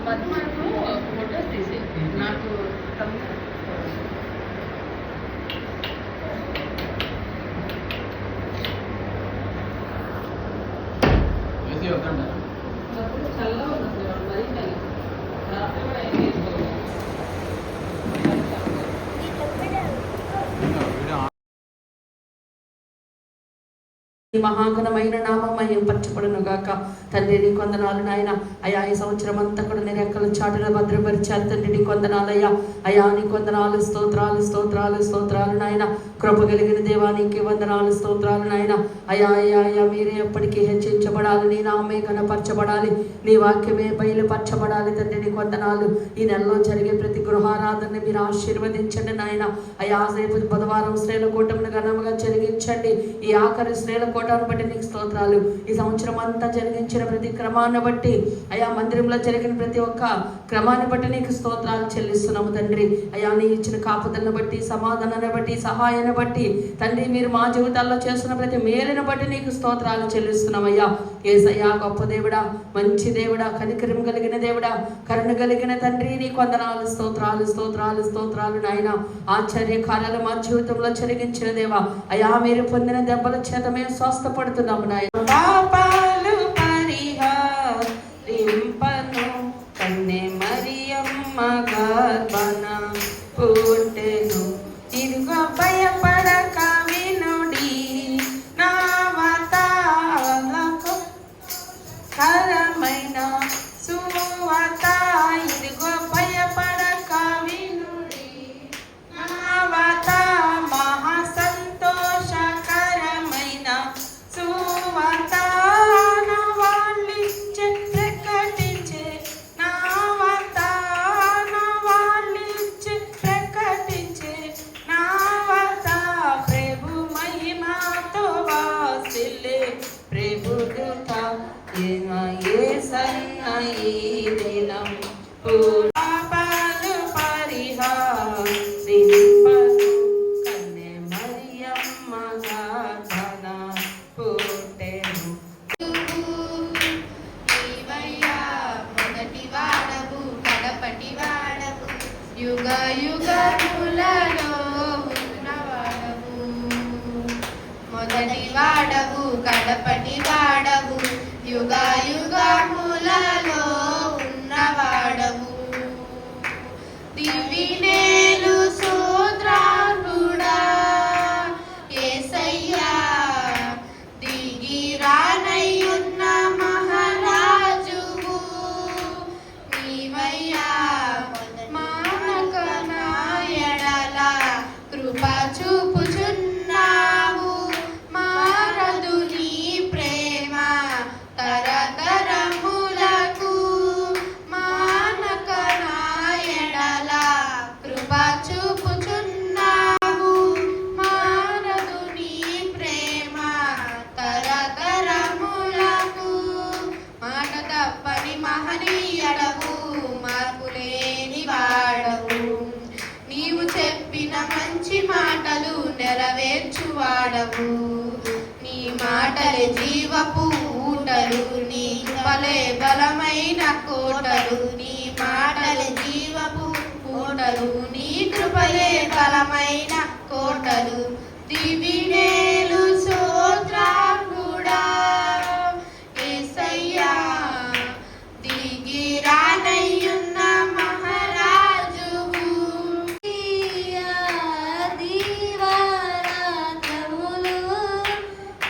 పద్మాకు photos తీసి నాకు చల్లగా ఉన్నది మరీ రాత్రి కూడా ఏం చేసుకోవాలి. మహాఘనమైన నామమయం పరచబడును గాక. తండ్రి నీ కొందనాలు నాయన. అయా ఈ సంవత్సరం అంతా కూడా నేను రెక్కల చాటులో భద్రపరిచారు తండ్రి. నీ కొందనాలయ్యా. అయా నీ కొందనాలు, స్తోత్రాలు స్తోత్రాలు స్తోత్రాలు నాయన. కృప కలిగిన దేవా నీకే వందనాలు, స్తోత్రాలు నాయన. అయా అయా అయా మీరే ఎప్పటికీ హెచ్చించబడాలి, నీ నామే కనపరచబడాలి, నీ వాక్యమే బయలుపరచబడాలి తండ్రి. నీ కొందనాలు. ఈ నెలలో జరిగే ప్రతి గృహారాధనని మీరు ఆశీర్వదించండి నాయన. అయా రేపు బుధవారం స్త్రీల కూటమిని ఘనంగా జరిగించండి. ఈ ఆఖరి స్త్రీల కోటాను బట్టి నీకు స్తోత్రాలు. ఈ సంవత్సరం అంతా జరిగించిన ప్రతి క్రమాన్ని బట్టి, అయా మందిరంలో జరిగిన ప్రతి ఒక్క క్రమాన్ని బట్టి నీకు స్తోత్రాలు చెల్లిస్తున్నాము తండ్రి. అయా నీ ఇచ్చిన కాపుదలను బట్టి, సమాధానాన్ని బట్టి, సహాయాన్ని బట్టి తండ్రి, మీరు మా జీవితాల్లో చేస్తున్న ప్రతి మేలుని బట్టి నీకు స్తోత్రాలు చెల్లిస్తున్నామయ్యా. యేసయ్యా గొప్ప దేవుడా, మంచి దేవుడా, కనికరం కలిగిన దేవుడా, కరుణ కలిగిన తండ్రి, నీ వందనాలు, స్తోత్రాలు స్తోత్రాలు స్తోత్రాలు నాయన. ఆశ్చర్య కార్యాలు మా జీవితంలో జరిగించిన దేవా, అయా మీరు పొందిన దెబ్బల చేత మేము స్వస్థపడుతున్నాము నాయన. పాపాలు పరిహరింపను కన్నె మరియమ్మ గర్భన పుట్టెను. ఇదిగో భయపడక వినుడి నావతాలకు కరమైన సువాత. ఇదిగో భయపడక వినుడి నావత మహా సంతోషకరమైన సువాత. నవాళ్ళిచ్చే ప్రకటించే నావత, నవాళ్ళిచ్చే ప్రకటించే నావత. ప్రభు మహిమతో వాసిల్లే ప్రభు దూత యేసన్న ఈ దినం. పాపాలు పరిహరింపను కన్నె మరియమ్మ గర్భన పుట్టెను. నీవయ్యా మొదటి వాడవు కడపటి వాడవు, యుగ యుగములలో ఉన్నవాడవు. మొదటి వాడవు కడపటి వాడవు, యుగ యుగములలో ఉన్నవాడవు. దివినేలు సూత్రాంగుడా యేసయ్యా, దిగి రానయ్యున్న మహారాజువు నీవయ్యా. మానక నా ఎడల కృప చూపుచున్నావు, మారదు నీ ప్రేమ తరతరములకు. మానక నా ఎడల కృప చూపుచున్నావు, మారదు నీ ప్రేమ తరతరములకు. మాట తప్పని మహనీయుడవు, మార్పులేని వాడవు. నీవు చెప్పిన మంచి మాటలు నెరవేర్చువాడవు. నీ మాటలే జీవపు ఊటలు, నీ కృపలే బలమైన కోటలు. నీ మాటలే జీవపు ఊటలు, నీ కృపలే బలమైన కోటలు. దివినేలు సూత్రాంగుడా యేసయ్యా, దిగి రానయ్యున్న మహారాజువు. దీవారాత్రములు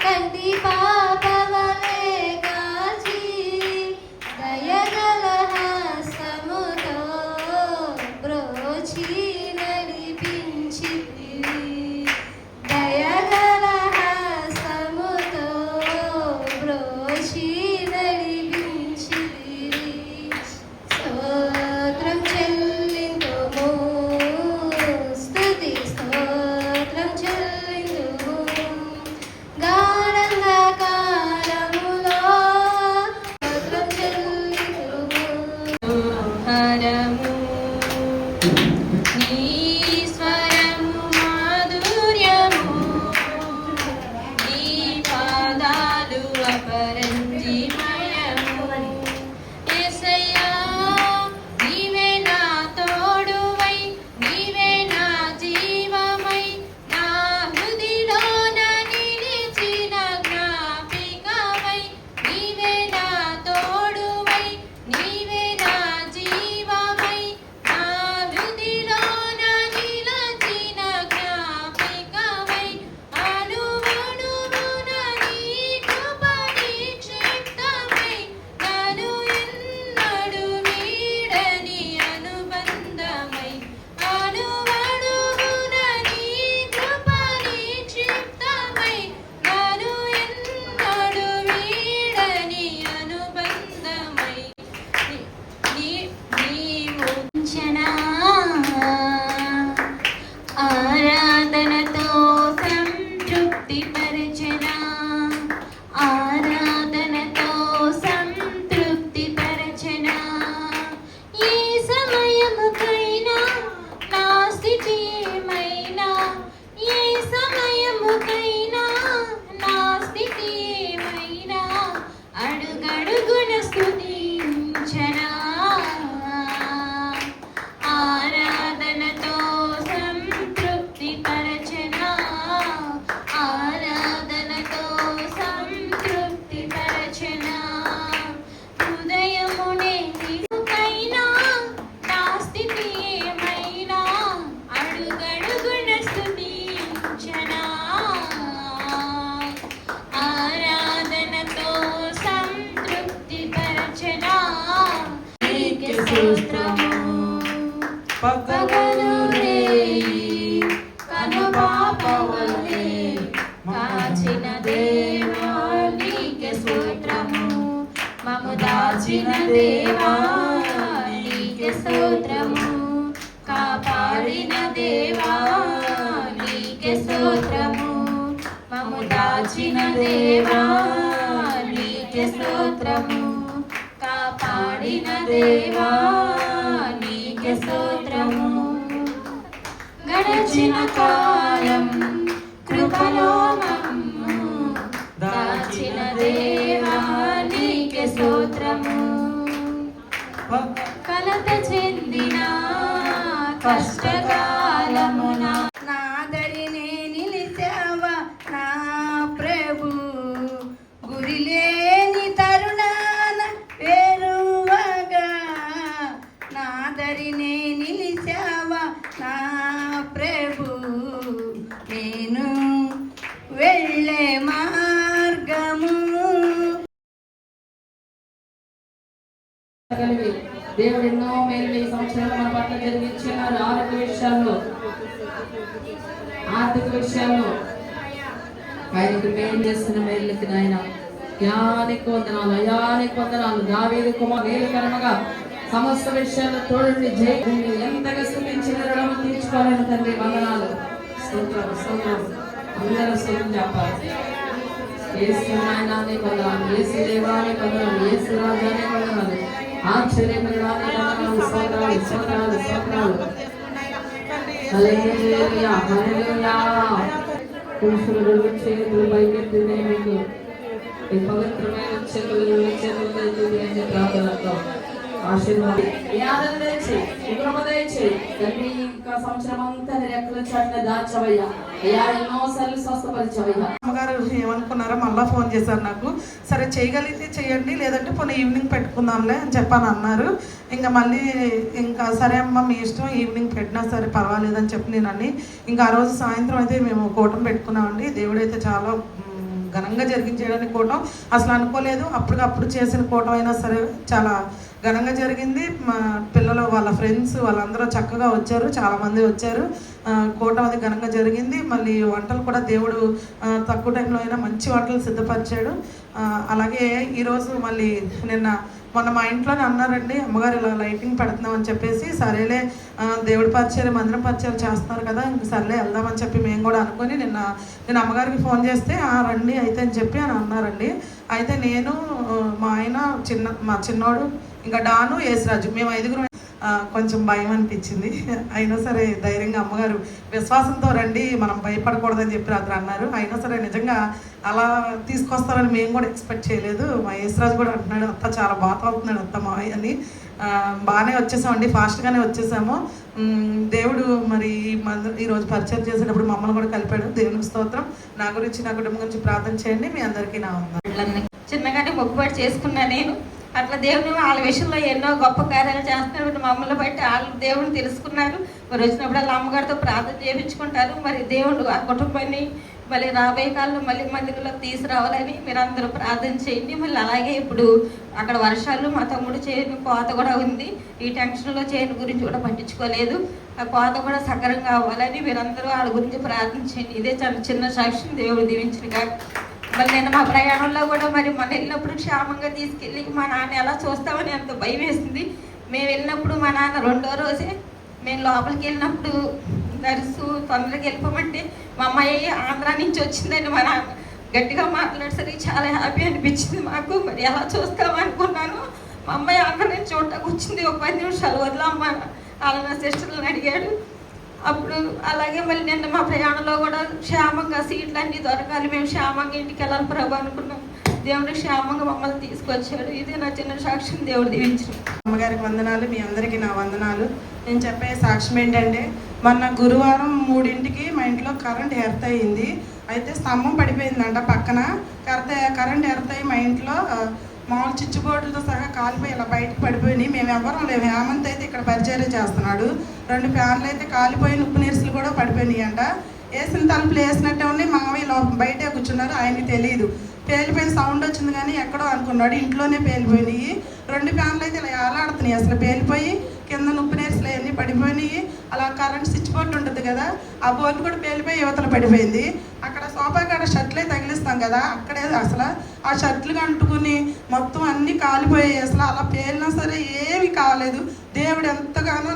కంటి పాపవలే కాచి, దయగల హస్తముతో బ్రోచి నడిపించితివి. దయగల హస్తముతో బ్రోచి నడిపించితివి. స్తోత్రం చెల్లింతుము, స్తుతి స్తోత్రం చెల్లింతుము. గాఢంధకారములో స్తోత్రం చెల్లింతుము. హరము నీ స్వరము మాధుర్యము, నీ పాదాలు అపరంజిమయము. యేసయ్యా పగలు రేయి కను పాపవలే కాచిన దేవా నీకే స్తోత్రము మము దాచిన దేవా నీకే స్తోత్రము కాపాడిన దేవా నీకే స్తోత్రము మము దాచిన దేవా నీకే స్తోత్రము కాపాడిన దేవా నీకే స్తోత్రము గడచిన కాలం కృపలో మమ్ము దాచిన దేవా నీకే స్తోత్రము కలత చెందిన కష్టకాలమున నాదరినే నిలిచావా నా ప్రభు గురిలేని తరుణాన వేరువగా నాదరినే నిలిచావా నా ప్రభు నేను వెళ్ళే మార్గము కలిగి దేవుడు ఎన్నో మేలు ఈ సంవత్సరాలు మన పట్ల జరిగించినారు. ఆర్థిక విషయాల్లో ఆయనకు మేలు చేస్తున్న మేలుకి నాయన యానికి వందనాలు, అయానికి వందనాలు. దావీదు కుమార్ మేలుకరముగా సమస్త విషయాల్లో తోడుని జయని ఎంతగా స్థుతించిన రుణము తీర్చుకోవాలని తండ్రి వందనాలు. స్తోత్రం స్తోత్రం అందరూ స్తోత్రం చెప్పాలి. యేసు నాయనాన్ని వందనాలు, యేసు దేవానికి వందనాలు, యేసు రాజానికి వందనాలు, ఆశ్చర్యకరమైన వందనాలు, స్తోత్రాలు స్తోత్రాలు స్తోత్రాలు. హల్లెలూయా హల్లెలూయా. పురుషులు రెండు చేతులు పైకెత్తితే మీకు ఈ పవిత్రమైన చేతులు ప్రార్థనతో ఆశీర్వాదం సంవత్సరం అంతా రెక్కల చాటున దాచవయ్యా. అయ్యా ఎన్నోసార్లు స్వస్థపరిచవయ్యా. అమ్మగారు ఏమనుకున్నారో మళ్ళీ ఫోన్ చేశారు నాకు. సరే చేయగలిగితే చేయండి, లేదంటే పోనీ ఈవినింగ్ పెట్టుకుందాంలే అని చెప్పని అన్నారు. ఇంకా మళ్ళీ ఇంకా సరే అమ్మ మీ ఇష్టం, ఈవినింగ్ పెట్టినా సరే పర్వాలేదని చెప్పి నేను అన్ని ఇంకా ఆ రోజు సాయంత్రం అయితే మేము కూటం పెట్టుకున్నామండి. దేవుడైతే చాలా ఘనంగా జరిగించేయడానికి కూటం అసలు అనుకోలేదు. అప్పటికప్పుడు చేసిన కూటం అయినా సరే చాలా ఘనంగా జరిగింది. మా పిల్లలు వాళ్ళ ఫ్రెండ్స్ వాళ్ళందరూ చక్కగా వచ్చారు, చాలామంది వచ్చారు. కూటం అది ఘనంగా జరిగింది. మళ్ళీ వంటలు కూడా దేవుడు తక్కువ టైంలో అయినా మంచి వంటలు సిద్ధపరిచాడు. అలాగే ఈరోజు మళ్ళీ మొన్న మా ఇంట్లోనే అన్నారండి, అమ్మగారు ఇలా లైటింగ్ పెడుతున్నామని చెప్పేసి. సరేలే దేవుడి పరిచయం మందిరం పరిచయం చేస్తున్నారు కదా, ఇంక సరేలే వెళ్దామని చెప్పి మేము కూడా అనుకొని నేను అమ్మగారికి ఫోన్ చేస్తే రండి అయితే అని చెప్పి అని అన్నారండి. అయితే నేను మా ఆయన మా చిన్నోడు ఇంకా డాను యేసురాజు మేము ఐదుగురు. కొంచెం భయం అనిపించింది. అయినా సరే ధైర్యంగా అమ్మగారు విశ్వాసంతో రండి మనం భయపడకూడదని చెప్పి రాత్రి అన్నారు. అయినా సరే నిజంగా అలా తీసుకొస్తారని మేము కూడా ఎక్స్పెక్ట్ చేయలేదు. మా యేసురాజు కూడా అంటున్నాడు, అత్త చాలా బాగా అవుతున్నాడు అత్త మా అని. బాగానే వచ్చేసామండి, ఫాస్ట్గానే వచ్చేసాము. దేవుడు మరి ఈరోజు పరిచయం చేసేటప్పుడు మమ్మల్ని కూడా కలిపాడు. దేవునికి స్తోత్రం. నా గురించి నా కుటుంబం గురించి ప్రార్థన చేయండి. మీ అందరికీ నా వందనాలు. చిన్నగానే మొక్కుబడి చేసుకున్నా నేను. అట్లా దేవుడు వాళ్ళ విషయంలో ఎన్నో గొప్ప కార్యాలు చేస్తున్నారు. మమ్మల్ని బట్టి వాళ్ళు దేవుడిని తెలుసుకున్నారు. మరి వచ్చినప్పుడు వాళ్ళ అమ్మగారితో ప్రార్థన చేయించుకుంటారు. మరి దేవుడు ఆ కుటుంబాన్ని మళ్ళీ రాబోయే కాలంలో మళ్ళీ మందిరంలోకి తీసుకురావాలని మీరు అందరూ ప్రార్థన చేయండి. మళ్ళీ అలాగే ఇప్పుడు అక్కడ వర్షాలు మా తమ్ముడు చేయని కోత కూడా ఉంది. ఈ టెన్షన్లో చేయని గురించి కూడా పట్టించుకోలేదు. ఆ కోత కూడా సకరంగా అవ్వాలని మీరందరూ వాళ్ళ గురించి ప్రార్థన చేయండి. ఇదే చాలా చిన్న సాక్ష్యం. దేవుడు దీవించిన. మళ్ళీ నేను మా ప్రయాణంలో కూడా మరి మన వెళ్ళినప్పుడు క్షేమంగా తీసుకెళ్ళి మా నాన్న ఎలా చూస్తామని అంత భయం వేసింది. మేము వెళ్ళినప్పుడు మా నాన్న రెండో రోజే మేము లోపలికి వెళ్ళినప్పుడు నర్సు తొందరగా వెళ్ళిపోమంటే మా అమ్మాయి ఆంధ్రా నుంచి వచ్చిందని మా నాన్న గట్టిగా మాట్లాడేసరికి చాలా హ్యాపీ అనిపించింది మాకు. మరి ఎలా చూస్తామనుకున్నాను. మా అమ్మాయి ఆంధ్రా నుంచి చూడటానికి వచ్చింది. ఒక 10 నిమిషాలు వదలమ్మ వాళ్ళ నా సిస్టర్లను అడిగాడు. అప్పుడు అలాగే మళ్ళీ నిన్న మా ప్రయాణంలో కూడా క్షేమంగా సీట్లు అన్నీ దొరకాలి, మేము క్షేమంగా ఇంటికి వెళ్ళాలి ప్రభు అనుకున్నాం. దేవుడు క్షేమంగా మమ్మల్ని తీసుకొచ్చాడు. ఇది నా చిన్న సాక్ష్యం. దేవుడు దీవించాడు. అమ్మగారికి వందనాలు, మీ అందరికీ నా వందనాలు. నేను చెప్పే సాక్ష్యం ఏంటంటే, మొన్న గురువారం 3ంటికి మా ఇంట్లో కరెంట్ ఎర్త్ అయ్యింది. అయితే స్తంభం పడిపోయిందంట పక్కన. కరెంట్ ఎర్త్ అయ్యి మా ఇంట్లో మామూలు చిచ్చుబోర్డులతో సహా కాలిపోయి ఇలా బయటకు పడిపోయినాయి. మేము ఎవరం లేవు. హేమంత్ అయితే ఇక్కడ పరిచర్య చేస్తున్నాడు. 2 ఫ్యాన్లు అయితే కాలిపోయిన ఉప్పు నీరుసులు కూడా పడిపోయినాయి అంట. వేసిన తలుపులు వేసినట్టే ఉన్నాయి. మామయ్య బయటే కూర్చున్నారు, ఆయనకి తెలియదు. పేలిపోయిన సౌండ్ వచ్చింది కానీ ఎక్కడో అనుకున్నాడు, ఇంట్లోనే పేలిపోయినాయి. 2 ఫ్యాన్లు అయితే ఇలా ఏలాడుతున్నాయి. అసలు పేలిపోయి కింద ఉప్పు నీరుసులు అన్నీ పడిపోయినాయి. అలా కరెంట్ స్విచ్ బోర్డు ఉంటుంది కదా, ఆ బోర్డు కూడా పేలిపోయి యువతల పడిపోయింది. అక్కడ సోఫా కాడ షర్ట్లే తగిలిస్తాం కదా, అక్కడే అసలు ఆ షర్ట్లు అంటుకుని మొత్తం అన్నీ కాలిపోయాయి. అసలు అలా పేలినా సరే ఏమీ కాలేదు. దేవుడు ఎంతగానో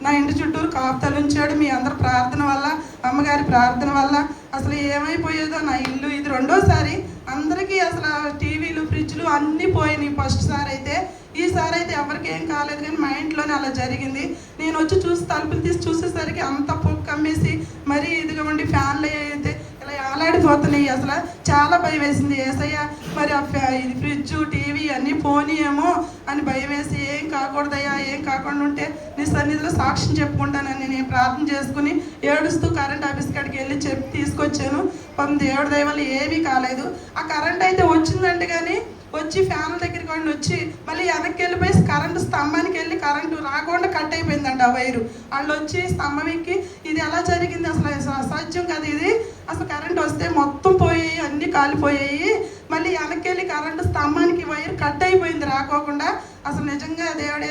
నా ఇంటి చుట్టూరు కాపుతలు ఉంచాడు. మీ అందరి ప్రార్థన వల్ల, అమ్మగారి ప్రార్థన వల్ల అసలు ఏమైపోయేదో నా ఇల్లు. ఇది రెండోసారి. అందరికీ అసలు టీవీలు, ఫ్రిడ్జ్లు అన్నీ పోయినాయి ఫస్ట్ సారి అయితే. ఈసారి అయితే ఎవరికి ఏం కాలేదు, కానీ మా ఇంట్లోనే అలా జరిగింది. నేను వచ్చి చూసి తలుపులు తీసి చూసేసరికి అంత పొక్కు కమ్మేసి మరీ ఇదిగా ఉండి ఫ్యాన్లు అయితే ఇలా ఆలాడిపోతున్నాయి. అసలు చాలా భయం వేసింది. ఏసయ్య మరి ఇది ఫ్రిడ్జ్, టీవీ అన్నీ పోనీయేమో అని భయం వేసి, ఏం కాకూడదయ్యా, ఏం కాకుండా ఉంటే నీ సన్నిధిలో సాక్ష్యం చెప్పుకుంటానని నేను ప్రార్థన చేసుకుని ఏడుస్తూ కరెంట్ ఆఫీస్ కాడికి వెళ్ళి చెప్పి తీసుకొచ్చాను. దేవుడి దయ వల్ల ఏమీ కాలేదు. ఆ కరెంట్ అయితే వచ్చిందంటే కానీ వచ్చి ఫ్యాన్ల దగ్గరికి వచ్చి మళ్ళీ వెనక్కి వెళ్ళిపోయి కరెంటు స్తంభానికి వెళ్ళి కరెంటు రాకుండా కట్ అయిపోయిందంట ఆ వైరు. వాళ్ళు వచ్చి స్తంభం ఎక్కి ఇది ఎలా జరిగింది, అసలు అసాధ్యం కదా ఇది, అసలు కరెంట్ వస్తే మొత్తం పోయాయి, అన్నీ కాలిపోయాయి. మళ్ళీ వెనక్కి వెళ్ళి కరెంటు స్తంభానికి వైరు కట్ అయిపోయింది రాకోకుండా. అసలు నిజంగా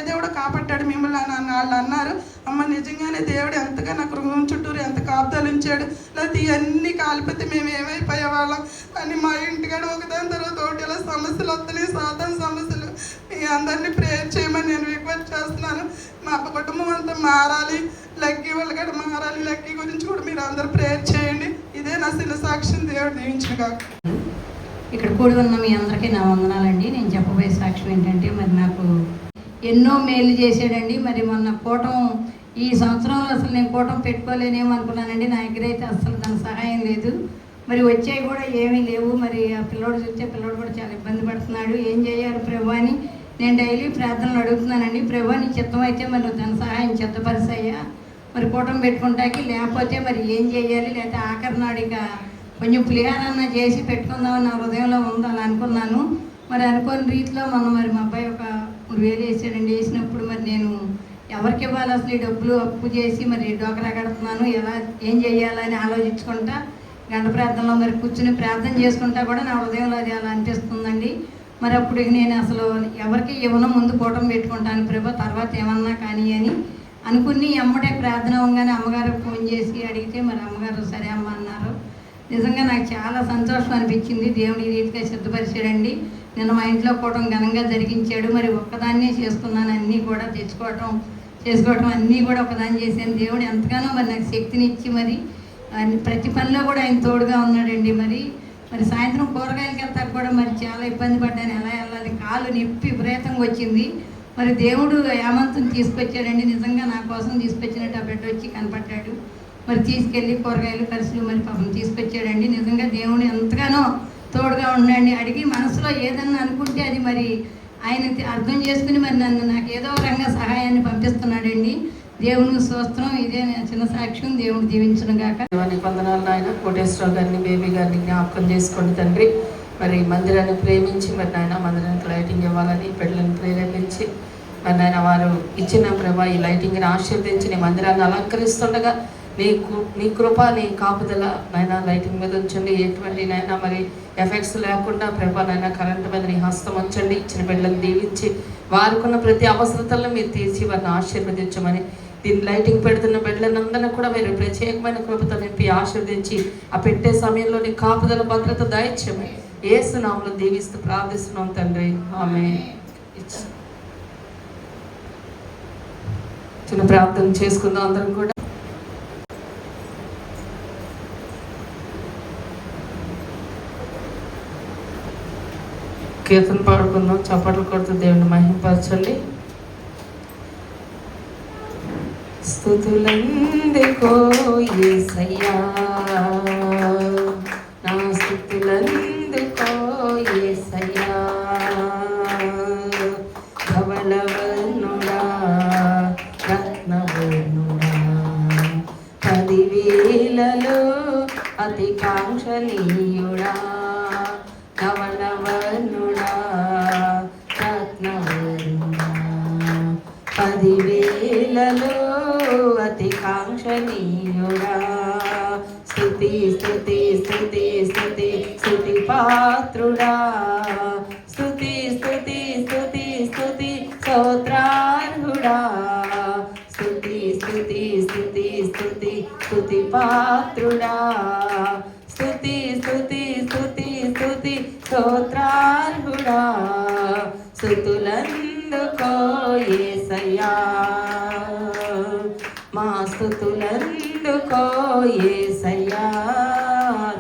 దేవుడు కాపాడ్డాడు మిమ్మల్ని అని వాళ్ళు అన్నారు. అమ్మ నిజంగానే దేవుడు ఎంతగా నాకు రూమ్ చుట్టూరు ఎంత కాపుదలు ఉంచాడు. లేకపోతే ఇవన్నీ కాలిపోతే మేము ఏమైపోయేవాళ్ళం అని. మా ఇంటికాడ ఒకదాని తర్వాత ఒకటి ఇలా సమస్యలు వస్తున్నాయి, సాధారణ సమస్యలు. మీ అందరినీ ప్రేయర్ చేయమని నేను రిక్వెస్ట్ చేస్తున్నాను. మా కుటుంబం అంతా మారాలి, లక్కీ వాళ్ళ కూడా మారాలి. లక్కీ గురించి కూడా మీరు అందరూ ప్రేయర్ చేయండి. ఇదే నా చిన్న సాక్ష్యం. దేవుడు దీవించుగా. ఇక్కడ కూడి ఉన్న మీ అందరికీ నా వందనాలండి. నేను చెప్పబోయే సాక్ష్యం ఏంటంటే, మరి నాకు ఎన్నో మేలు చేశాడండి. మరి మొన్న కూటం ఈ సంవత్సరంలో అసలు నేను కూటం పెట్టుకోలేనేమో అనుకున్నానండి. నా దగ్గర అయితే అసలు దాని సహాయం లేదు. మరి వచ్చేవి కూడా ఏమీ లేవు. మరి ఆ పిల్లోడు చూస్తే పిల్లోడు కూడా చాలా ఇబ్బంది పడుతున్నాడు. ఏం చేయాలి ప్రభు అని నేను డైలీ ప్రార్థనలు అడుగుతున్నానండి. ప్రభు నీ చిత్తం అయితే మరి నువ్వు దాని సహాయం చెత్తపరిసయ్యా, మరి కూటం పెట్టుకుంటాకి, లేకపోతే మరి ఏం చేయాలి, లేకపోతే ఆఖరి నాడు ఇక కొంచెం పులిహారన్న చేసి పెట్టుకుందామని నా హృదయంలో ఉంది. అలా అనుకున్నాను. మరి అనుకోని రీతిలో మరి మా అబ్బాయి ఒక 3,000 వేసాడండి. వేసినప్పుడు మరి నేను ఎవరికి ఇవ్వాలి అసలు ఈ డబ్బులు అప్పు చేసి మరి డోకరా కడుతున్నాను, ఎలా ఏం చేయాలని ఆలోచించుకుంటా గంట ప్రార్థనలో మరి కూర్చుని ప్రార్థన చేసుకుంటా కూడా నా హృదయంలో అది అలా అనిపిస్తుందండి. మరి అప్పుడు నేను అసలు ఎవరికి ఇవ్వను, ముందు కూటం పెట్టుకుంటాను ప్రభు, తర్వాత ఏమన్నా కానీ అని అనుకుని ఎమ్మటే ప్రార్థన అవ్వగానే అమ్మగారు ఫోన్ చేసి అడిగితే మరి అమ్మగారు సరే అమ్మ అన్నారు. నిజంగా నాకు చాలా సంతోషం అనిపించింది. దేవుని రీతిగా సిద్ధపరిచాడండి. నేను మా ఇంట్లో కూటం ఘనంగా జరిగించాడు. మరి ఒక్కదాన్నే చేసుకున్నాను, అన్నీ కూడా చేసుకోవడం అన్నీ కూడా ఒకదాన్ని చేశాను. దేవుడు ఎంతగానో మరి నాకు శక్తినిచ్చి మరి ప్రతి పనిలో కూడా ఆయన తోడుగా ఉన్నాడండి. మరి సాయంత్రం కూరగాయలకి వెళ్తాక కూడా మరి చాలా ఇబ్బంది పడ్డాను. ఎలా వెళ్ళాలి, కాలు నొప్పి విపరీతంగా వచ్చింది. మరి దేవుడు ఏమంతం తీసుకొచ్చాడండి. నిజంగా నా కోసం తీసుకొచ్చినట్టు ఆ బిడ్డ వచ్చి కనపడ్డాడు. మరి తీసుకెళ్ళి కూరగాయలు ఖర్చులు మరి పాపం తీసుకొచ్చాడండి. నిజంగా దేవుడు ఎంతగానో తోడుగా ఉండండి. అడిగి మనసులో ఏదన్నా అనుకుంటే అది మరి ఆయన అర్థం చేసుకుని మరి నాకు ఏదో రకంగా సహాయాన్ని పంపిస్తున్నాడండి. దేవుని స్తోత్రం. ఇదే చిన్న సాక్ష్యం. దేవుడు దీవించును గాక. వందనాలు నాయన. కోటేశ్వరరావు గారిని, బేబీ గారిని జ్ఞాపకం చేసుకోండి తండ్రి. మరి మందిరాన్ని ప్రేమించి మరి నాయన మందిరానికి లైటింగ్ ఇవ్వాలని బిడ్డలను ప్రేరేపించి మరి నాయన వారు ఇచ్చిన ప్రభా ఈ లైటింగ్ని ఆశీర్వదించి నీ మందిరాన్ని అలంకరిస్తుండగా నీ కృప, నీ కాపుదల నాయన లైటింగ్ మీద ఉంచండి. ఎటువంటి నాయన మరి ఎఫెక్ట్స్ లేకుండా ప్రభా నాయన కరెంటు మీద నీ హస్తం ఉంచండి. ఇచ్చిన బిడ్డలను దీవించి వారికున్న ప్రతి అవసరతలను మీరు తీర్చి వారిని ఆశీర్వదించమని, దీన్ని లైటింగ్ పెడుతున్న బిడ్డలందరినీ కూడా మీరు ప్రత్యేకమైన కృపతో నింపి ఆశీర్వదించి ఆ పెట్టే సమయంలో నీ కాపుదల భద్రత దయచేయమని యేసు నామములో దీవిస్తూ ప్రార్థిస్తున్నాం తండ్రి. ఆమేన్. చిన్న ప్రార్థన చేసుకుందాం అందరం కూడా. కీర్తన పాడుకుందాం, చప్పట్లు కొడుతూ దేవుని మహిమపరచండి. స్తుతులందుకో యేసయ్యా, నా స్తుతులందుకో యేసయ్యా, ధవళవర్ణుడా రత్నవర్ణుడా, 10,000లో అతి కాంక్షణీయుడా, ధవళవర్ణుడా రత్నవర్ణుడా, 10,000లో అతి కాంక్షణీయుడా, స్తుతి స్తుతి స్తుతి స్తుతి స్తుతి పాత్రుడా, స్తుతి స్తుతి స్తుతి స్తుతి స్తోత్రార్హుడా, స్తుతి స్తుతి స్తుతి స్తుతి స్తుతి పాత్రుడా, స్తుతి స్తుతి స్తుతి స్తుతి స్తోత్రార్హుడా, స్తుతులందుకో యేసయ్యా, మా స్తుతులందుకో యేసయ్యా.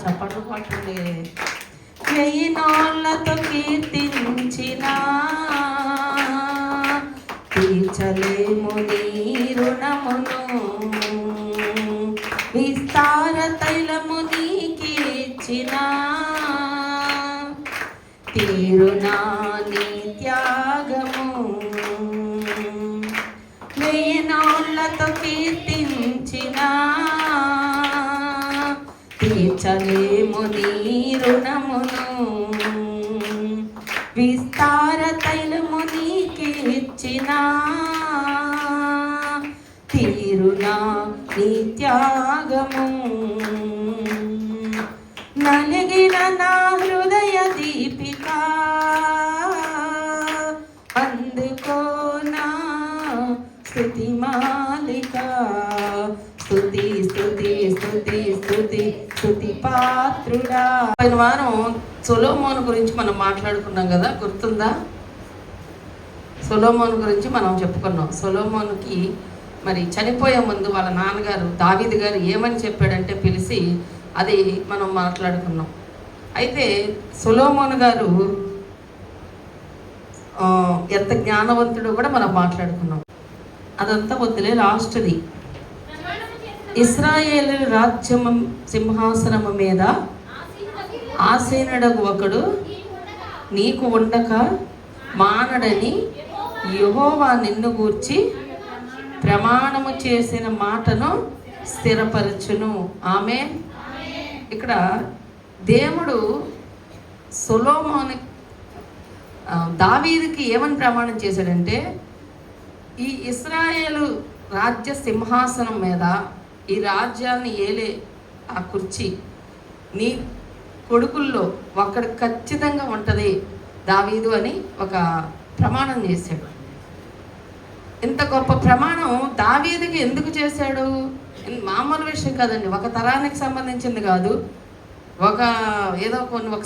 చప్పట్లు కొట్టండి. వెయ్యి నోళ్ళతో కీర్తించిన తీర్చలేము నీ రుణమును, విస్తార తైలము నీకిచ్చిన తీరునా నీ త్యాగము. వెయ్యి నోళ్ళతో కీర్తించిన తీర్చలేము నీ రుణమును, విస్తార తైలము నీకిచ్చిన తీరునా నీ త్యాగము. నలిగిన నా హృదయ దీపిక అందుకోనా స్తుతి మాలిక, స్తుతి స్తుతి స్తుతి స్తుతి స్తుతి పాత్రుడా. పోయిన వారం సొలొమోను గురించి మనం మాట్లాడుకున్నాం కదా, గుర్తుందా? సొలొమోను గురించి మనం చెప్పుకున్నాం. సొలొమోనుకి మరి చనిపోయే ముందు వాళ్ళ నాన్నగారు దావీదు గారు ఏమని చెప్పాడంటే పిలిచి, అది మనం మాట్లాడుకున్నాం. అయితే సొలొమోను గారు ఎంత జ్ఞానవంతుడో కూడా మనం మాట్లాడుకున్నాం. అదంతా వద్దులే, లాస్ట్ది. ఇశ్రాయేలు రాజ్యము సింహాసనము మీద ఆసీనుడగు ఒకడు నీకు ఉండక మానడని యెహోవా నిన్ను గూర్చి ప్రమాణము చేసిన మాటను స్థిరపరచును. ఆమేన్. ఇక్కడ దేవుడు సొలొమోను దావీదుకి ఏమని ప్రమాణం చేశాడంటే, ఈ ఇశ్రాయేలు రాజ్య సింహాసనం మీద, ఈ రాజ్యాన్ని ఏలే ఆ కుర్చీ నీ కొడుకుల్లో ఒక్కడు ఖచ్చితంగా ఉంటుంది దావీదు అని ఒక ప్రమాణం చేశాడు. ఇంత గొప్ప ప్రమాణం దావీదుకి ఎందుకు చేశాడు? మామూలు విషయం కాదండి. ఒక తరానికి సంబంధించింది కాదు, ఒక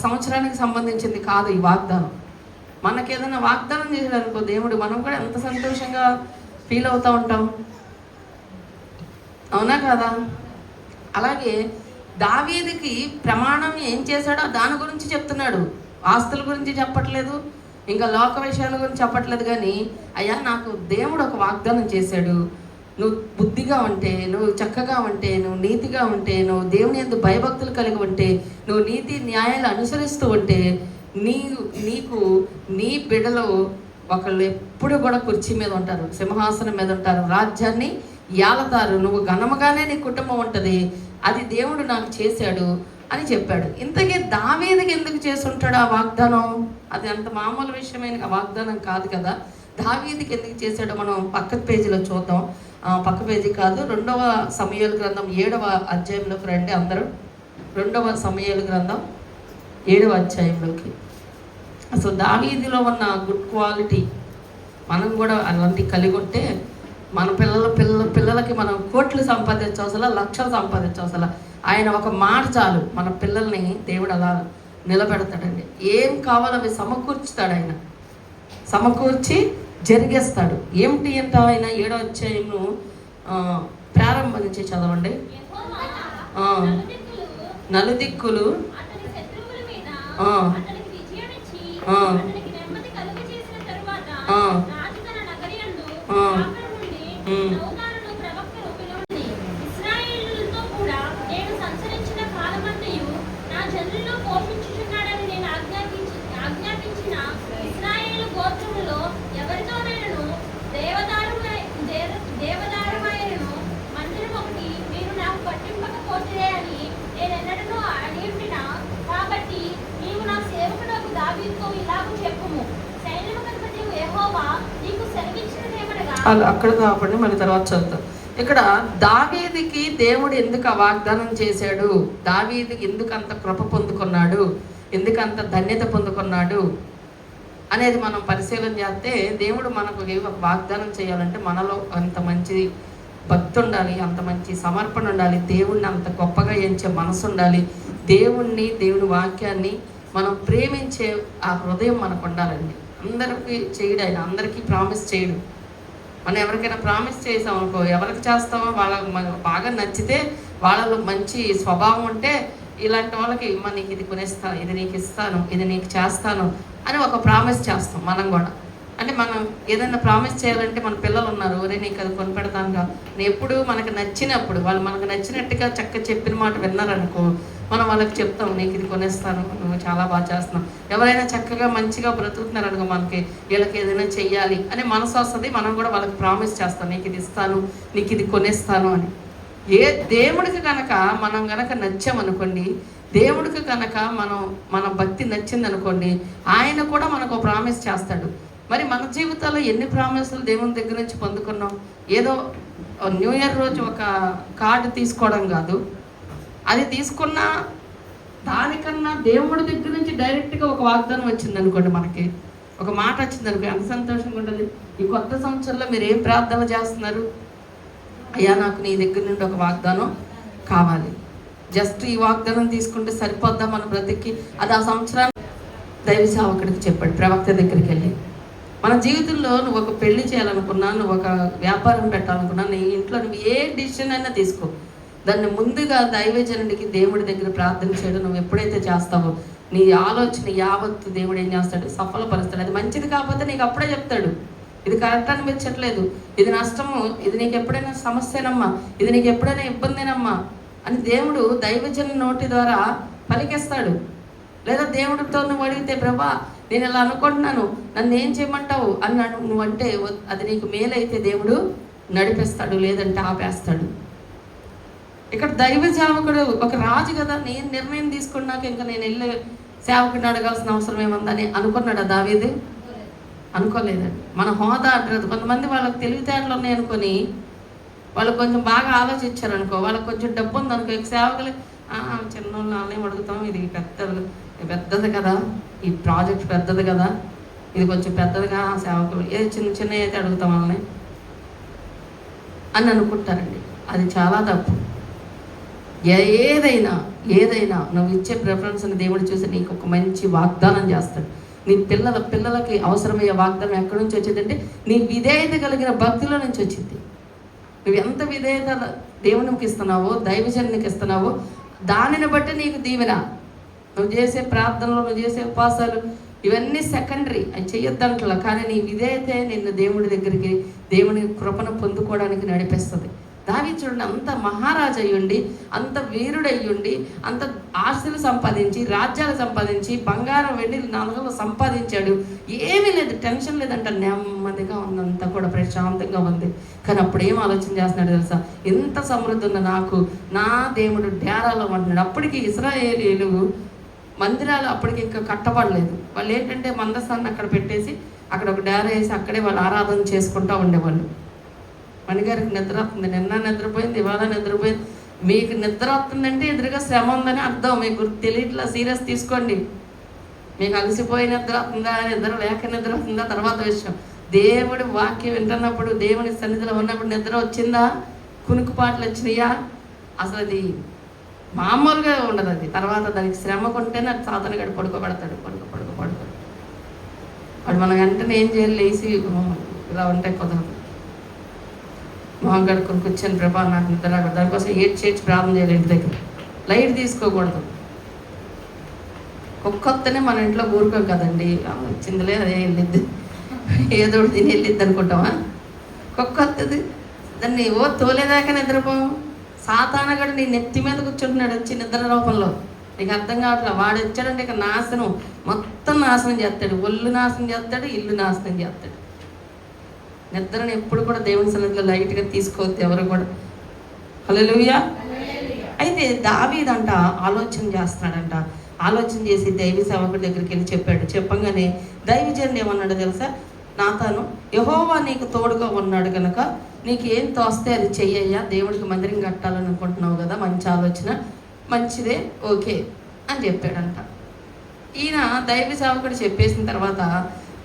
సంవత్సరానికి సంబంధించింది కాదు ఈ వాగ్దానం. మనకేదైనా వాగ్దానం చేశాడు అనుకో దేవుడు, మనం కూడా ఎంత సంతోషంగా ఫీల్ అవుతూ ఉంటాం, అవునా కాదా? అలాగే దావీదుకి ప్రమాణం ఏం చేశాడో దాని గురించి చెప్తున్నాడు. ఆస్తుల గురించి చెప్పట్లేదు, ఇంకా లోక విషయాల గురించి చెప్పట్లేదు. కానీ అయ్యా, నాకు దేవుడు ఒక వాగ్దానం చేశాడు, నువ్వు బుద్ధిగా ఉంటే, నువ్వు చక్కగా ఉంటే, నువ్వు నీతిగా ఉంటే, నువ్వు దేవుని యందు భయభక్తులు కలిగి ఉంటే, నువ్వు నీతి న్యాయాలు అనుసరిస్తూ ఉంటే, నీకు నీ బిడ్డలో ఒకళ్ళు ఎప్పుడు కూడా కుర్చీ మీద ఉంటారు, సింహాసనం మీద ఉంటారు, రాజ్యాన్ని ఏలతారు, నువ్వు ఘనముగానే నీ కుటుంబం ఉంటుంది, అది దేవుడు నాకు చేశాడు అని చెప్పాడు. ఇంతకీ దావీదుకి ఎందుకు చేసుంటాడు ఆ వాగ్దానం? అది అంత మామూలు విషయమైన వాగ్దానం కాదు కదా. దావీదుకి ఎందుకు చేశాడో మనం పక్క పేజీలో చూద్దాం. పక్క పేజీ కాదు, 2వ సమూయేలు గ్రంథం 7వ అధ్యాయంలోకి రండి అందరూ. 2వ సమూయేలు గ్రంథం 7వ అధ్యాయంలోకి. అసలు దావీదులో ఉన్న గుడ్ క్వాలిటీ మనం కూడా అలాంటి కలిగి ఉంటే మన పిల్లలకి మనం కోట్లు సంపాదించవసలా, లక్షలు సంపాదించవసలా. ఆయన ఒక మాట చాలు, మన పిల్లల్ని దేవుడు అలా నిలబెడతాడండి. ఏం కావాలో అవి సమకూర్చుతాడు, ఆయన సమకూర్చి జరిగేస్తాడు. ఏమిటి అంటే ఆయన 7వ అధ్యాయంను ప్రారంభం నుంచి చదవండి. నలుదిక్కులు అక్కడ కాబట్టి మళ్ళీ తర్వాత చదువుతాం. ఇక్కడ దావీదుకి దేవుడు ఎందుకు ఆ వాగ్దానం చేశాడు, దావీదుకి ఎందుకు అంత కృప పొందుకున్నాడు, ఎందుకు అంత ధన్యత పొందుకున్నాడు అనేది మనం పరిశీలన చేస్తే, దేవుడు మనకు ఒక వాగ్దానం చేయాలంటే మనలో అంత మంచి భక్తి ఉండాలి, అంత మంచి సమర్పణ ఉండాలి, దేవుణ్ణి అంత గొప్పగా ఎంచే మనసు ఉండాలి, దేవుని వాక్యాన్ని మనం ప్రేమించే ఆ హృదయం మనకు ఉండాలండి. అందరికీ చేయడు ఆయన, అందరికీ ప్రామిస్ చేయడు. మనం ఎవరికైనా ప్రామిస్ చేసాం అనుకో, ఎవరికి చేస్తామో వాళ్ళకి బాగా నచ్చితే, వాళ్ళలో మంచి స్వభావం ఉంటే, ఇలాంటి వాళ్ళకి నీకు ఇది కొనేస్తాను, ఇది నీకు ఇస్తాను, ఇది నీకు చేస్తాను అని ఒక ప్రామిస్ చేస్తాం మనం కూడా. అంటే మనం ఏదైనా ప్రామిస్ చేయాలంటే మన పిల్లలు ఉన్నారు, ఒరే నీకు అది కొనిపెడతాను కా, నేను ఎప్పుడు మనకు నచ్చినప్పుడు, వాళ్ళు మనకు నచ్చినట్టుగా చక్కగా చెప్పిన మాట విన్నారనుకో, మనం వాళ్ళకి చెప్తాం, నీకు ఇది కొనేస్తాను, నువ్వు చాలా బాగా చేస్తున్నావు. ఎవరైనా చక్కగా మంచిగా బ్రతుకుతున్నారు అనుకో, మనకి వీళ్ళకి ఏదైనా చెయ్యాలి అనే మనసు వస్తుంది, మనం కూడా వాళ్ళకి ప్రామిస్ చేస్తాం, నీకు ఇది ఇస్తాను, నీకు ఇది కొనేస్తాను అని. దేవుడికి కనుక మనం కనుక నచ్చామనుకోండి, దేవుడికి కనుక మన భక్తి నచ్చింది అనుకోండి, ఆయన కూడా మనకు ప్రామిస్ చేస్తాడు. మరి మన జీవితాల్లో ఎన్ని ప్రామిస్లు దేవుని దగ్గర నుంచి పొందుకున్నాం? ఏదో న్యూ ఇయర్ రోజు ఒక కార్డు తీసుకోవడం కాదు, అది తీసుకున్న దానికన్నా దేవుడి దగ్గర నుంచి డైరెక్ట్గా ఒక వాగ్దానం వచ్చింది అనుకోండి, మనకి ఒక మాట వచ్చింది అనుకో, ఎంత సంతోషంగా ఉంటుంది. ఈ కొత్త సంవత్సరంలో మీరు ఏం ప్రార్థన చేస్తున్నారు? అయ్యా నాకు నీ దగ్గర నుండి ఒక వాగ్దానం కావాలి. జస్ట్ ఈ వాగ్దానం తీసుకుంటే సరిపోద్దా మన బ్రతికి? అది ఆ సంవత్సరాన్ని దైవ సేవకుడికి చెప్పాడు, ప్రవక్త దగ్గరికి వెళ్ళి, మన జీవితంలో నువ్వు ఒక పెళ్లి చేయాలనుకున్నా, నువ్వు ఒక వ్యాపారం పెట్టాలనుకున్నా, నీ ఇంట్లో నువ్వు ఏ డిసిషన్ అయినా తీసుకో, దాన్ని ముందుగా దైవజనుడికి దేవుడి దగ్గర ప్రార్థన చేయడం నువ్వు ఎప్పుడైతే చేస్తావో, నీ ఆలోచన యావత్తు దేవుడు ఏం చేస్తాడు? సఫలపరుస్తాడు. అది మంచిది కాకపోతే నీకు అప్పుడే చెప్తాడు, ఇది కరెక్ట్ అనిపించట్లేదు, ఇది నష్టము, ఇది నీకు ఎప్పుడైనా సమస్యనమ్మా, ఇది నీకు ఎప్పుడైనా ఇబ్బందేనమ్మా అని దేవుడు దైవజన నోటి ద్వారా పలికేస్తాడు. లేదా దేవుడితో నువ్వు అడిగితే, ప్రభా నేను ఇలా అనుకుంటున్నాను, నన్ను ఏం చేయమంటావు అన్నాడు నువ్వు అంటే, అది నీకు మేలైతే దేవుడు నడిపిస్తాడు, లేదంటే ఆపేస్తాడు. ఇక్కడ దైవ సేవకుడు ఒక రాజు కదా, నేను నిర్ణయం తీసుకున్నాక ఇంకా నేను వెళ్ళి సేవకుడిని అడగాల్సిన అవసరం ఏముందని అనుకున్నాడా దావీదు? అనుకోలేదండి. మన హోదా అంటారు, కొంతమంది వాళ్ళకి తెలివితేటలు ఉన్నాయి అనుకొని వాళ్ళు కొంచెం బాగా ఆలోచించారు అనుకో, వాళ్ళకి కొంచెం డబ్బు ఉంది అనుకో, సేవకులు చిన్నోళ్ళు వాళ్ళేం అడుగుతాం, ఇది పెద్దది కదా, ఈ ప్రాజెక్ట్ పెద్దది కదా, ఇది కొంచెం పెద్దదిగా సేవకులు ఏది చిన్న అయితే అడుగుతాం వాళ్ళని అని అనుకుంటారండి. అది చాలా తప్పు. ఏదైనా నువ్వు ఇచ్చే ప్రిఫరెన్స్ని దేవుడు చూసి నీకు ఒక మంచి వాగ్దానం చేస్తాడు. నీ పిల్లలకి అవసరమయ్యే వాగ్దానం ఎక్కడి నుంచి వచ్చిందంటే, నీ విధేయత కలిగిన భక్తిలో నుంచి వచ్చింది. నువ్వు ఎంత విధేయత దేవునికి ఇస్తున్నావో, దైవజనునికి ఇస్తున్నావో, దానిని బట్టి నీకు దీవెన. నువ్వు చేసే ప్రార్థనలు, నువ్వు చేసే ఉపవాసాలు ఇవన్నీ సెకండరీ, అవి చెయ్యొద్దంటలా, కానీ నీ విధేయతే నిన్ను దేవుడి దగ్గరికి, దేవుని కృపను పొందుకోవడానికి నడిపిస్తుంది. దావీదు చూడండి, అంత మహారాజు అయ్యుండి, అంత వీరుడయ్యుండి, అంత ఆస్తులు సంపాదించి, రాజ్యాలు సంపాదించి, బంగారం వెండి నగలు సంపాదించాడు. ఏమీ లేదు, టెన్షన్ లేదంట, నెమ్మదిగా ఉంది, అంతా కూడా ప్రశాంతంగా ఉంది. కానీ అప్పుడు ఏం ఆలోచన చేస్తున్నాడు తెలుసా? ఎంత సమృద్ధి ఉంది నాకు, నా దేవుడు డేరాలో ఉంటున్నాడు. అప్పటికి ఇశ్రాయేలీలు మందిరాలు అప్పటికి ఇంకా కట్టబడలేదు. వాళ్ళు ఏంటంటే మందస్థాన్ని అక్కడ పెట్టేసి, అక్కడ ఒక డేరా వేసి అక్కడే వాళ్ళు ఆరాధన చేసుకుంటూ ఉండేవాళ్ళు. మణిగారికి నిద్ర వస్తుంది, నిన్న నిద్రపోయింది, ఇవాళ నిద్రపోయింది. మీకు నిద్ర వస్తుందంటే ఎదురుగా శ్రమ ఉందని అర్థం. మీకు తెలియట్లా, సీరియస్ తీసుకోండి. మీకు అలసిపోయి నిద్ర వస్తుందా, నిద్ర లేక నిద్ర వస్తుందా తర్వాత విషయం. దేవుడి వాక్యం వింటున్నప్పుడు, దేవుని సన్నిధిలో ఉన్నప్పుడు నిద్ర వచ్చిందా, కునుకుపాట్లు వచ్చినాయా, అసలు అది మామూలుగా ఉండదు. అది తర్వాత దానికి శ్రమ కొంటేనే అది సాధనగాడు పడుకోబెడతాడు. వాడు మనం వెంటనే ఏం చేయాలి, లేచి ఇలా ఉంటే కుదరదు. మొహం కడుక్కొని కూర్చొని, ప్రభా నాకు నిద్ర రాకూడదు, దానికోసం చేర్చి ప్రార్థన చేయాలి. ఇంటి దగ్గర లైట్ తీసుకోకూడదు. ఒక్కొత్తనే మన ఇంట్లో ఊరుకోం కదండి, వచ్చిందిలే అదే వెళ్ళిద్ది, ఏదో తిని వెళ్ళిద్ది అనుకుంటామా? ఒక్కొత్తది దాన్ని తోలేదాకా నిద్రపోము. సాతానగాడు నీ నెత్తి మీద కూర్చుంటున్నాడు వచ్చి నిద్ర రూపంలో. నీకు అర్థం కావట్లేదు. వాడు వచ్చాడంటే ఇక నాశనం, మొత్తం నాశనం చేస్తాడు. ఒళ్ళు నాశనం చేస్తాడు, ఇల్లు నాశనం చేస్తాడు. నిద్రను ఎప్పుడు కూడా దేవుని సన్నిధిలో లైట్గా తీసుకోవద్దు ఎవరు కూడా. హల్లెలూయా. అయితే దావీదంట ఆలోచన చేస్తున్నాడంట. ఆలోచన చేసి దైవ సేవకుడి దగ్గరికి వెళ్ళి చెప్పాడు. చెప్పంగానే దైవజనుడు ఏమన్నాడు తెలుసా? నాతాను, యెహోవా నీకు తోడుగా ఉన్నాడు కనుక నీకు ఏం తోస్తే అది చెయ్యయ్యా, దేవుడికి మందిరం కట్టాలని అనుకుంటున్నావు కదా, మంచి ఆలోచన, మంచిదే, ఓకే అని చెప్పాడంట. ఈయన దైవ సేవకుడు చెప్పేసిన తర్వాత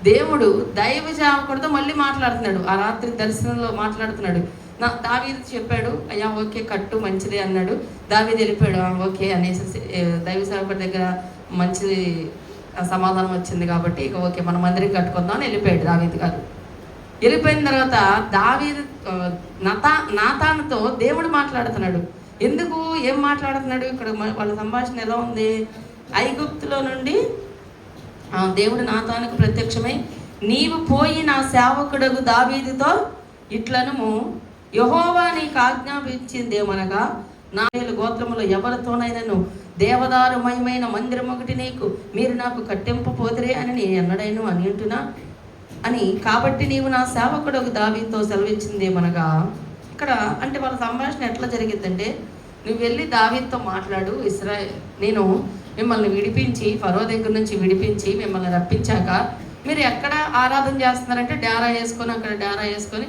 దేవుడు దైవ సేవకుడితో మళ్ళీ మాట్లాడుతున్నాడు. ఆ రాత్రి దర్శనంలో మాట్లాడుతున్నాడు. దావీదు చెప్పాడు, అయ్యా ఓకే కట్టు మంచిది అన్నాడు. దావీదు వెళ్ళిపోయాడు, ఓకే అనేసి దైవ సేవకుడి దగ్గర మంచి సమాధానం వచ్చింది కాబట్టి ఇక ఓకే మనం మందిరం కట్టుకుందాం అని వెళ్ళిపోయాడు దావీదు గారు. వెళ్ళిపోయిన తర్వాత దావీదు నాతానుతో దేవుడు మాట్లాడుతున్నాడు. ఎందుకు ఏం మాట్లాడుతున్నాడు? ఇక్కడ వాళ్ళ సంభాషణ ఎలా ఉంది? ఐగుప్తులో నుండి దేవుడు నాతానుకు ప్రత్యక్షమై, నీవు పోయి నా సేవకుడగు దావీదుతో ఇట్లనము, యెహోవా నీకు ఆజ్ఞాపించిందేమనగా, 4000 గోత్రములో ఎవరితోనైనాను దేవదారుమయమైన మందిరం ఒకటి నీకు మీరు నాకు కట్టింపపోదురే అని నేను ఎన్నడైనా అని అంటున్నా అని, కాబట్టి నీవు నా సేవకుడగు దావీదుతో సెలవిచ్చిందేమనగా. ఇక్కడ అంటే వాళ్ళ సంభాషణ ఎట్లా జరిగిద్దంటే, నువ్వు వెళ్ళి దావీదుతో మాట్లాడు, నేను మిమ్మల్ని విడిపించి ఫరో దగ్గర నుంచి విడిపించి మిమ్మల్ని రప్పించాక మీరు ఎక్కడ ఆరాధన చేస్తున్నారంటే డేరా వేసుకొని అక్కడ డేరా వేసుకొని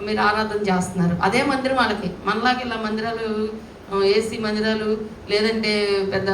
మీరు ఆరాధన చేస్తున్నారు. అదే మందిరం వాళ్ళకి. మనలాగా ఇలా మందిరాలు ఏసీ మందిరాలు లేదంటే పెద్ద